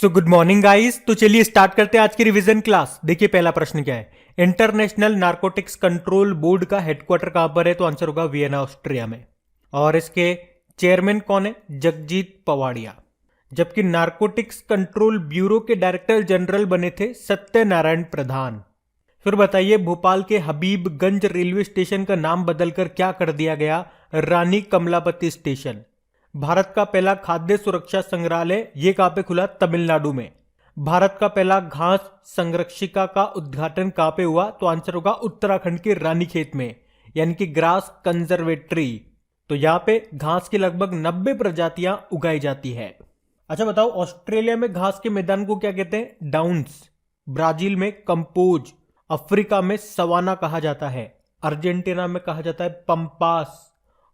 So good morning guys. तो चलिए start करते हैं आज की रिवीजन क्लास। देखिए पहला प्रश्न क्या है। इंटरनेशनल नारकोटिक्स कंट्रोल बोर्ड का हेडक्वार्टर कहां पर है? तो आंसर होगा वियना ऑस्ट्रिया में। और इसके चेयरमैन कौन है? जगजीत पवाड़िया। जबकि नारकोटिक्स कंट्रोल ब्यूरो के डायरेक्टर जनरल बने थे सत्यनारायण प्रधान। फिर बताइए भोपाल के हबीबगंज रेलवे स्टेशन का नाम बदलकर क्या कर दिया गया? रानी कमलापति स्टेशन। भारत का पहला खाद्य सुरक्षा संग्रहालय ये कहां पे खुला? तमिलनाडु में। भारत का पहला घास संरक्षिका का उद्घाटन कहां पे हुआ? तो आंसर होगा उत्तराखंड के रानीखेत में, यानी कि ग्रास कंजर्वेटरी। तो यहां पे घास की लगभग 90 प्रजातियां उगाई जाती है। अच्छा बताओ, ऑस्ट्रेलिया में घास के मैदान को क्या कहते हैं? डाउन्स। ब्राजील में कंपोज। अफ्रीका में सवाना कहा जाता है। अर्जेंटीना में कहा जाता है पंपास।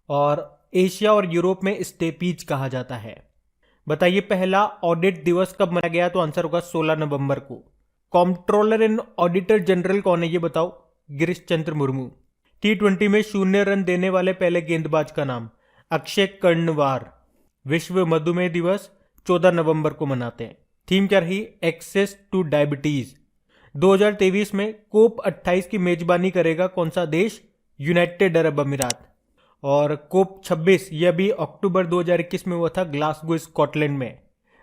और एशिया और यूरोप में स्टेपीज कहा जाता है। बताइए पहला ऑडिट दिवस कब मनाया गया? तो आंसर होगा 16 नवंबर को। कॉम्प्ट्रोलर एंड ऑडिटर जनरल कौन है ये बताओ? गिरीश चंद्र मुर्मू। T20 में शून्य रन देने वाले पहले गेंदबाज का नाम? अक्षय कर्णवार। विश्व मधुमेह दिवस 14 नवंबर को मनाते हैं। थीम क्या रही? Access two diabetes. 2023 में कोप 28 की मेजबानी करेगा कौन सा देश? यूनाइटेड अरब अमीरात। और कोप 26 यह भी अक्टूबर 2021 में हुआ था ग्लासगो स्कॉटलैंड में।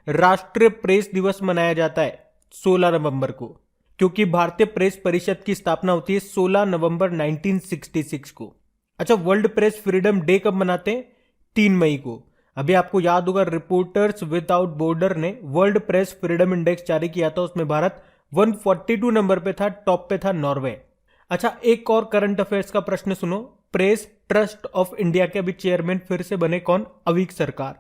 राष्ट्रीय प्रेस दिवस मनाया जाता है 16 नवंबर को, क्योंकि भारतीय प्रेस परिषद की स्थापना होती है 16 नवंबर 1966 को। अच्छा, वर्ल्ड प्रेस फ्रीडम डे कब मनाते हैं? 3 मई को। अभी आपको याद होगा रिपोर्टर्स विदाउट बॉर्डर ने वर्ल्ड प्रेस फ्रीडम इंडेक्स जारी किया था, उसमें भारत 142 नंबर पे था, टॉप पे था नॉर्वे। अच्छा, एक और करंट अफेयर्स का प्रश्न सुनो। प्रेस ट्रस्ट ऑफ इंडिया के अभी चेयरमैन फिर से बने कौन? अवीक सरकार।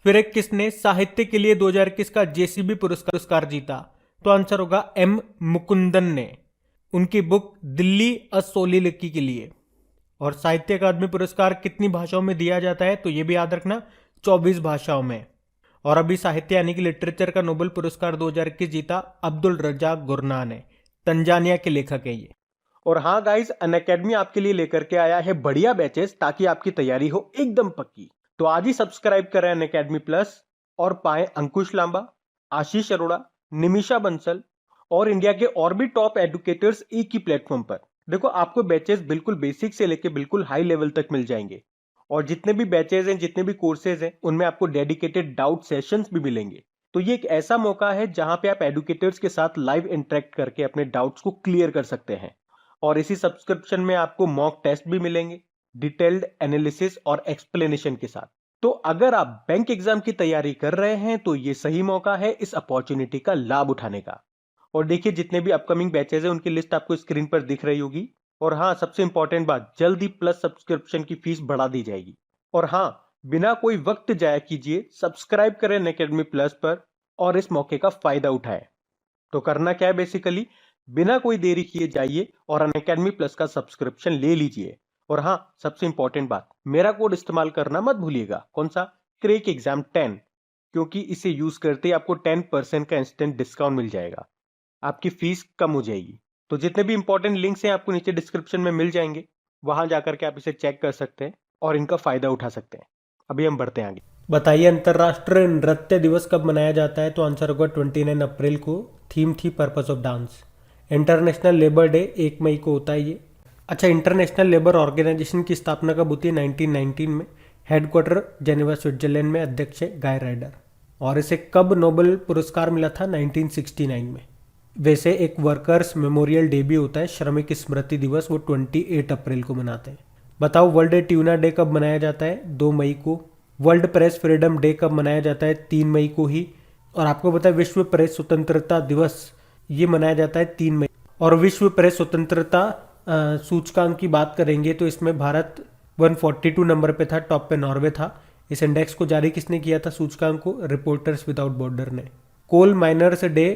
फिर एक किसने साहित्य के लिए 2021 का जेसीबी पुरस्कार जीता? तो आंसर होगा एम मुकुंदन ने, उनकी बुक दिल्ली अ सोलिलिकी के लिए। और साहित्य अकादमी पुरस्कार कितनी भाषाओं में दिया जाता है? तो यह भी याद रखना, 24 भाषाओं में। और अभी साहित्य यानी कि लिटरेचर का नोबेल पुरस्कार 2021 जीता अब्दुल रजाक गुरनान ने, तंजानिया के लेखक है ये। और हाँ गाइस, अनअकैडमी आपके लिए लेकर के आया है बढ़िया बैचेस ताकि आपकी तैयारी हो एकदम पक्की। तो आज ही सब्सक्राइब करें अनअकैडमी प्लस और पाएं अंकुश लांबा, आशीष अरोड़ा, निमिषा बंसल और इंडिया के और भी टॉप एडुकेटर्स एक ही प्लेटफॉर्म पर। देखो, आपको बैचेस बिल्कुल बेसिक से लेके बिल्कुल हाई लेवल तक मिल जाएंगे। और जितने भी बैचेस हैं, जितने भी कोर्सेज हैं, उनमें आपको डेडिकेटेड डाउट सेशंस भी मिलेंगे। तो ये एक ऐसा मौका है जहां पे आप एडुकेटर्स के साथ लाइव इंटरेक्ट करके अपने डाउट्स को क्लियर कर सकते हैं। और इसी सब्सक्रिप्शन में आपको मॉक टेस्ट भी मिलेंगे, डिटेल्ड एनालिसिस और एक्सप्लेनेशन के साथ। तो अगर आप बैंक एग्जाम की तैयारी कर रहे हैं तो ये सही मौका है इस अपॉर्चुनिटी का लाभ उठाने का। और देखिए, जितने भी अपकमिंग बैचेस हैं उनकी लिस्ट आपको स्क्रीन पर दिख रही होगी। और हाँ, सबसे इंपॉर्टेंट बात, जल्दी प्लस सब्सक्रिप्शन की फीस बढ़ा दी जाएगी। और हाँ, बिना कोई वक्त जाया कीजिए, सब्सक्राइब करें अनअकैडमी प्लस पर और इस मौके का फायदा उठाएं। तो करना क्या है, बेसिकली बिना कोई देरी किए जाइए और अनअकैडमी प्लस का सब्सक्रिप्शन ले लीजिए। और हाँ, सबसे इंपॉर्टेंट बात, मेरा कोड इस्तेमाल करना मत भूलिएगा। कौन सा? क्रैक एग्जाम 10, क्योंकि इसे यूज करते ही आपको 10% का इंस्टेंट डिस्काउंट मिल जाएगा, आपकी फीस कम हो जाएगी। तो जितने भी इंपॉर्टेंट लिंक्स हैं आपको नीचे डिस्क्रिप्शन में मिल जाएंगे, वहां जाकर के आप इसे चेक कर सकते हैं और इनका फायदा उठा सकते हैं। अभी हम बढ़ते हैं आगे। बताइए अंतर्राष्ट्रीय नृत्य दिवस कब मनाया जाता है? तो आंसर होगा 29 अप्रैल को। थीम थी purpose of dance. International labour day 1 मई को होता है ये। अच्छा, इंटरनेशनल लेबर ऑर्गेनाइजेशन की स्थापना कब होती है? 1919 में। हेडक्वार्टर जेनेवा स्विट्जरलैंड में। अध्यक्ष है गाय राइडर। और इसे कब नोबेल पुरस्कार मिला था? 1969 में। वैसे एक वर्कर्स मेमोरियल डे भी होता है, श्रमिक स्मृति दिवस, वो 28 अप्रैल को मनाते हैं। बताओ वर्ल्ड ट्यूना डे कब मनाया जाता है? 2 मई को। वर्ल्ड प्रेस फ्रीडम डे कब मनाया जाता है? 3 मई को ही। और आपको पता है विश्व प्रेस स्वतंत्रता दिवस ये मनाया जाता है 3 मई। और विश्व प्रेस स्वतंत्रता सूचकांक की बात करेंगे तो इसमें भारत 142 नंबर पे था, टॉप पे नॉर्वे था। इस इंडेक्स को जारी किसने किया था सूचकांक को? रिपोर्टर्स विदाउट बॉर्डर ने। कोल माइनर्स डे,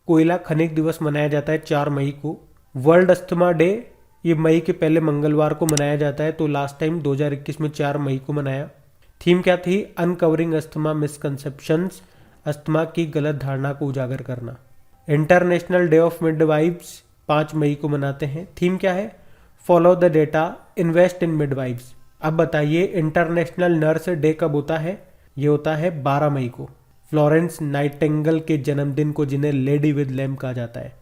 कोयला खनिक दिवस मनाया जाता है 4 मई को। वर्ल्ड अस्थमा डे ये मई के पहले मंगलवार को मनाया जाता है, तो लास्ट टाइम 2021 में 4 मई को मनाया। थीम क्या थी? अनकवरिंग अस्थमा मिसकंसेप्शंस, अस्थमा की गलत धारणा को उजागर करना। इंटरनेशनल डे ऑफ मिडवाइफ्स 5 मई को मनाते हैं। थीम क्या है? Follow the data, invest in midwives. अब बताइए इंटरनेशनल नर्स डे कब होता है? ये होता है 12 मई को। फ्लोरेंस नाइटिंगेल के जन्मदिन को, जिन्हें लेडी विद लैम्प कहा जाता है।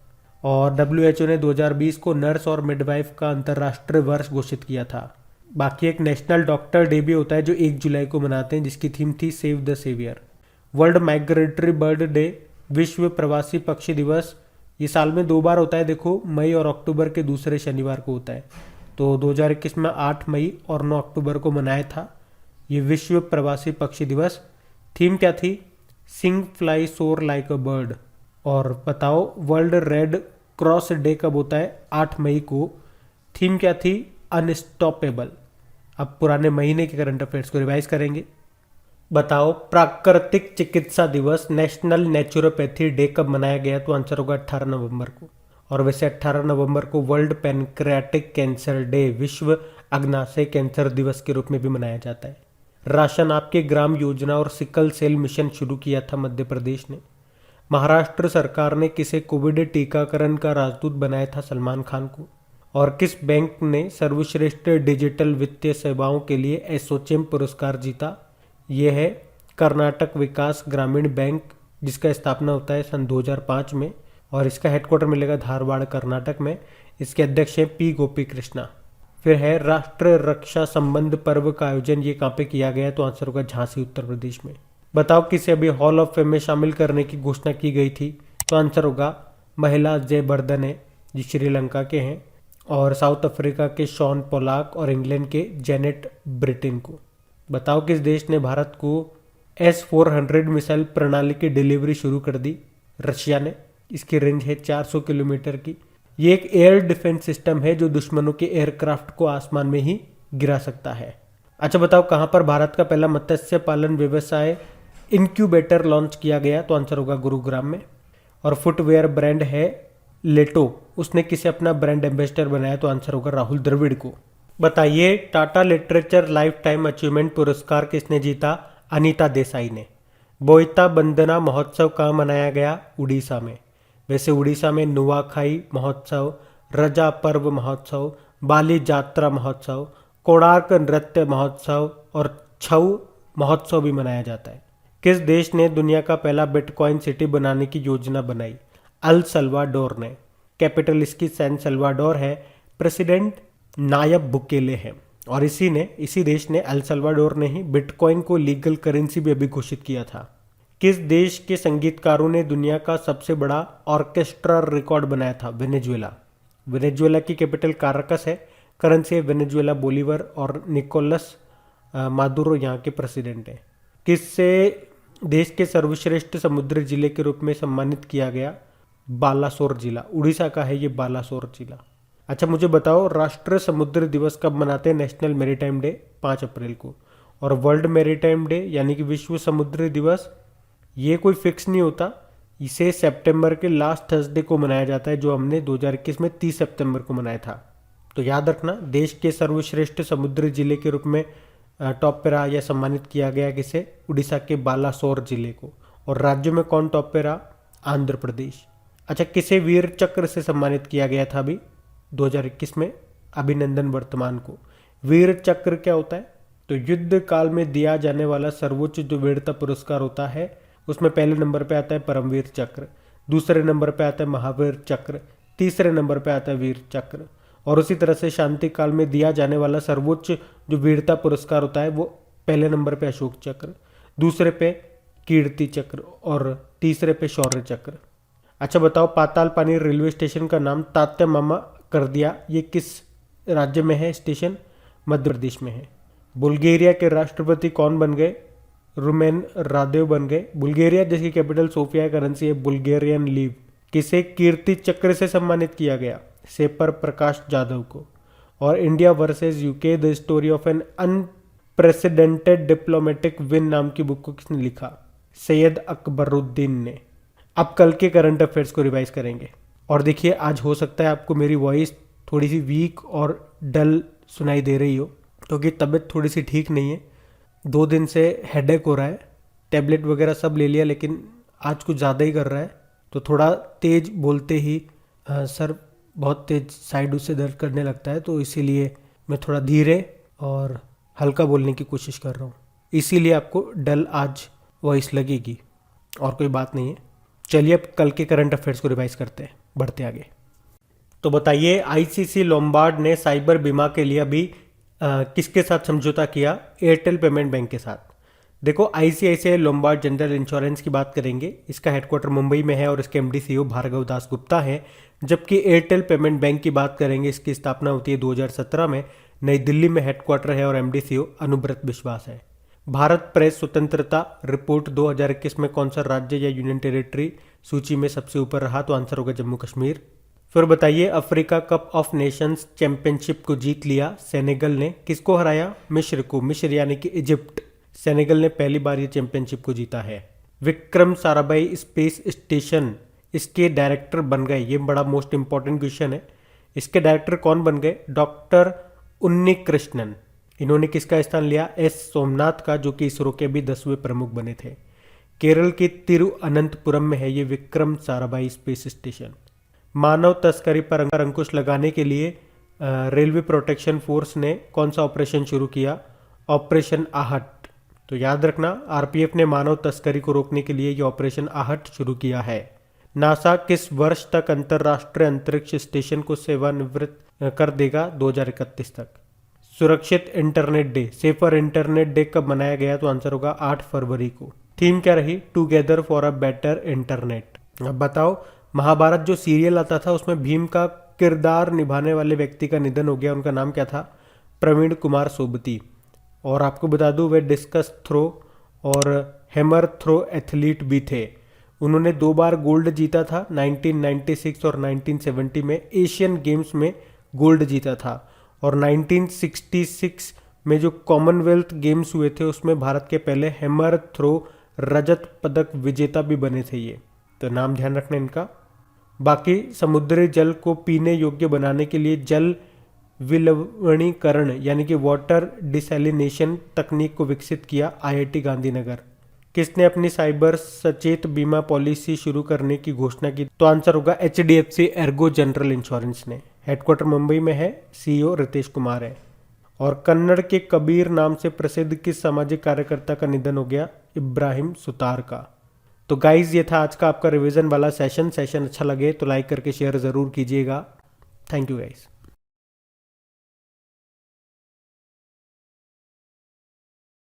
और WHO ने 2020 को नर्स और मिडवाइफ का अंतर्राष्ट्रीय वर्ष घोषित किया था। बाकी एक नेशनल डॉक्टर डे भी होता है जो 1 जुलाई को मनाते हैं, जिसकी थीम थी save the saviour. World migratory bird day, विश्व प्रवासी पक्षी दिवस, ये साल में 2 बार होता है। देखो, मई और अक्टूबर के दूसरे शनिवार को होता है। तो 2021 में 8 मई और 9 अक्टूबर को मनाया था ये विश्व प्रवासी पक्षी दिवस। थीम क्या थी? सिंग फ्लाई सोर लाइक अ बर्ड। और बताओ, वर्ल्ड रेड क्रॉस डे कब होता है? 8 मई को। थीम क्या थी? अनस्टॉपेबल। अब पुराने महीने के करंट अफेयर्स को रिवाइज करेंगे। बताओ, प्राकृतिक चिकित्सा दिवस, नेशनल नेचुरोपैथी डे कब मनाया गया? तो आंसर होगा 18 नवंबर को। और वैसे 18 नवंबर को वर्ल्ड पैनक्रियाटिक कैंसर डे, विश्व अग्नाशय कैंसर दिवस के रूप में भी मनाया जाता है। राशन आपके ग्राम योजना और सिकल सेल मिशन शुरू किया था मध्य प्रदेश ने। महाराष्ट्र सरकार ने किसे कोविड टीकाकरण का राजदूत बनाया था? सलमान खान को। और किस बैंक ने सर्वश्रेष्ठ डिजिटल वित्तीय सेवाओं के लिए एसोचैम पुरस्कार जीता? ये है कर्नाटक विकास ग्रामीण बैंक, जिसका स्थापना होता है सन 2005 में और इसका हेडक्वार्टर मिलेगा धारवाड़ कर्नाटक में। इसके अध्यक्ष हैं पी गोपी कृष्णा। फिर है राष्ट्र रक्षा संबंध पर्व का आयोजन, ये कहाँ पे किया गया? तो आंसर होगा झांसी उत्तर प्रदेश में। बताओ, किसे अभी हॉल ऑफ फेम में शामिल करने की घोषणा की गई थी? तो आंसर होगा महिला जयवर्धन है, जो श्रीलंका के हैं, और साउथ अफ्रीका के शॉन पोलाक और इंग्लैंड के जेनेट ब्रिटेन को। बताओ, किस देश ने भारत को S-400 मिसाइल प्रणाली की डिलीवरी शुरू कर दी? रशिया ने। इसकी रेंज है 400 किलोमीटर की। ये एक एयर डिफेंस सिस्टम है जो दुश्मनों के एयरक्राफ्ट को आसमान में ही गिरा सकता है। अच्छा बताओ, कहाँ पर भारत का पहला मत्स्य पालन व्यवसाय इंक्यूबेटर लॉन्च किया गया? तो आंसर होगा गुरुग्राम में। और फुटवेयर ब्रांड है लेटो, उसने किसे अपना ब्रांड एम्बेसडर बनाया? तो आंसर होगा राहुल द्रविड़ को। बताइए, Tata literature life time achievement पुरस्कार किसने जीता? अनीता देसाई ने। बोईता बंदना महोत्सव कहाँ मनाया गया? उड़ीसा में। वैसे उड़ीसा में नुआखाई महोत्सव, रजा पर्व महोत्सव, बाली जात्रा महोत्सव, कोणार्क नृत्य महोत्सव और छऊ महोत्सव भी मनाया जाता है। किस देश ने दुनिया का पहला बिटकॉइन सिटी बनाने की योजना बनाई? अल सल्वाडोर ने। कैपिटल इसकी सैन सल्वाडोर है। प्रेसिडेंट नायब बुकेले हैं। और इसी देश ने, अल सल्वाडोर ने ही बिटकॉइन को लीगल करेंसी भी अभी घोषित किया था। किस देश के संगीतकारों ने दुनिया का सबसे बड़ा ऑर्केस्ट्रा रिकॉर्ड बनाया था? वेनेजुएला। वेनेजुएला की कैपिटल कारकस है। करेंसी है वेनेजुएला बोलीवर और निकोलस मादुरो यहाँ के प्रेसिडेंट हैं। किससे देश के सर्वश्रेष्ठ समुद्री जिले के रूप में सम्मानित किया गया? बालासोर जिला। उड़ीसा का है ये बालासोर जिला। अच्छा मुझे बताओ, राष्ट्रीय समुद्र दिवस कब मनाते हैं? नेशनल मैरीटाइम डे 5 अप्रैल को। और वर्ल्ड मैरीटाइम डे यानी कि विश्व समुद्री दिवस, ये कोई फिक्स नहीं होता, इसे सितंबर के लास्ट थर्सडे को मनाया जाता है, जो हमने 2021 में 30 सितंबर को मनाया था। तो याद रखना, देश के सर्वश्रेष्ठ समुद्री जिले के रूप में टॉप पे रहा या सम्मानित किया गया किसे? उड़ीसा के बालासोर जिले को। और राज्य में कौन टॉप पे रहा? आंध्र प्रदेश। अच्छा, किसे वीर चक्र से सम्मानित किया गया था अभी 2021 में? अभिनंदन वर्तमान को। वीर चक्र क्या होता है? तो युद्ध काल में दिया जाने वाला सर्वोच्च जो वीरता पुरस्कार होता है, उसमें पहले नंबर पे आता है परमवीर चक्र, दूसरे नंबर पे आता है महावीर चक्र, तीसरे नंबर पे आता है वीर चक्र। और उसी तरह से शांति काल में दिया जाने वाला सर्वोच्च जो वीरता पुरस्कार होता है, वो पहले नंबर पे अशोक चक्र, दूसरे पे कीर्ति चक्र और तीसरे पे शौर्य चक्र। अच्छा बताओ, पाताल पानी रेलवे स्टेशन का नाम तात्या मामा कर दिया, ये किस राज्य में है स्टेशन? मध्य प्रदेश में है। बुल्गारिया के राष्ट्रपति कौन बन गए? रुमेन रादेव बन गए। बुल्गारिया जिसकी कैपिटल सोफिया, करेंसी है बुल्गेरियन लीव। किसे कीर्ति चक्र से सम्मानित किया गया? सेपर प्रकाश जाधव को। और India versus UK the story of an unprecedented diplomatic win नाम की बुक को किसने लिखा? सैयद अकबरुद्दीन ने। अब कल के करंट अफेयर्स को रिवाइज करेंगे। और देखिए, आज हो सकता है आपको मेरी वॉइस थोड़ी सी वीक और डल सुनाई दे रही हो, क्योंकि तबीयत थोड़ी सी ठीक नहीं है। 2 दिन से हेडेक हो रहा है, टैबलेट वगैरह सब ले लिया, लेकिन आज कुछ ज़्यादा ही कर रहा है। तो थोड़ा तेज बोलते ही सर बहुत तेज साइड से दर्द करने लगता है, तो इसीलिए मैं थोड़ा धीरे और हल्का बोलने की कोशिश कर रहा हूँ। इसीलिए आपको डल आज वॉइस लगेगी। और कोई बात नहीं है। चलिए अब कल के करंट अफेयर्स को रिवाइज करते हैं, बढ़ते आगे। तो बताइए, आईसीसी लोम्बार्ड ने साइबर बीमा के लिए अभी किसके साथ समझौता किया? एयरटेल पेमेंट बैंक के साथ। देखो, आईसीआईसीआई लोम्बार्ड जनरल इंश्योरेंस की बात करेंगे, इसका हेडक्वार्टर मुंबई में है और इसके एमडी सीईओ भार्गव दास गुप्ता हैं। जबकि एयरटेल पेमेंट बैंक की बात करेंगे, इसकी स्थापना होती है 2017 में, नई दिल्ली में हेडक्वार्टर है और एमडी सीईओ अनुव्रत विश्वास है। भारत प्रेस स्वतंत्रता रिपोर्ट 2021 में कौन सा राज्य या यूनियन टेरिटरी सूची में सबसे ऊपर रहा? तो आंसर होगा जम्मू कश्मीर। फिर बताइए, Africa cup of Nations championship को जीत लिया सेनेगल ने। किसको हराया? मिस्र को। मिस्र यानी कि इजिप्ट। सेनेगल ने पहली बार ये चैंपियनशिप को जीता है। विक्रम साराभाई स्पेस स्टेशन, इसके डायरेक्टर बन गए, ये बड़ा मोस्ट इंपॉर्टेंट क्वेश्चन है। इसके डायरेक्टर कौन बन गए? डॉक्टर उन्नी कृष्णन। इन्होंने किसका स्थान लिया? एस सोमनाथ का, जो कि इसरो के भी 10वें प्रमुख बने थे। केरल के तिरुअनंतपुरम में है ये विक्रम साराभाई स्पेस स्टेशन। मानव तस्करी पर अंकुश लगाने के लिए रेलवे प्रोटेक्शन फोर्स ने कौन सा ऑपरेशन शुरू किया? ऑपरेशन आहट। तो याद रखना, आरपीएफ ने मानव तस्करी को रोकने के लिए ये ऑपरेशन आहट शुरू किया है। नासा किस वर्ष तक अंतर्राष्ट्रीय अंतरिक्ष स्टेशन को सेवानिवृत्त कर देगा? 2031 तक। सुरक्षित internet day, safer internet day कब मनाया गया? तो आंसर होगा 8 फरवरी को। थीम क्या रही? Together for a better internet. अब बताओ, महाभारत जो सीरियल आता था उसमें भीम का किरदार निभाने वाले व्यक्ति का निधन हो गया, उनका नाम क्या था? प्रवीण कुमार सोबती। और आपको बता दूं, वे डिस्कस थ्रो और हैमर थ्रो एथलीट भी थे। उन्होंने 2 बार गोल्ड जीता था, 1996 और 1970 में एशियन गेम्स में गोल्ड जीता था। और 1966 में जो कॉमनवेल्थ गेम्स हुए थे उसमें भारत के पहले हैमर थ्रो रजत पदक विजेता भी बने थे ये। तो नाम ध्यान रखना इनका। बाकी समुद्री जल को पीने योग्य बनाने के लिए जल विलवणीकरण यानी कि वाटर डिसैलिनेशन तकनीक को विकसित किया आईआईटी गांधीनगर। किसने अपनी साइबर सचेत बीमा पॉलिसी शुरू करने की घोषणा की? तो आंसर होगा एचडीएफसी एर्गो जनरल इंश्योरेंस ने। हेडक्वार्टर मुंबई में है, सीईओ रितेश कुमार है। और कन्नड़ के कबीर नाम से प्रसिद्ध किस सामाजिक कार्यकर्ता का निधन हो गया? इब्राहिम सुतार का। तो गाइज, ये था आज का आपका रिवीजन वाला सेशन अच्छा लगे तो लाइक करके शेयर ज़रूर कीजिएगा। Thank you guys.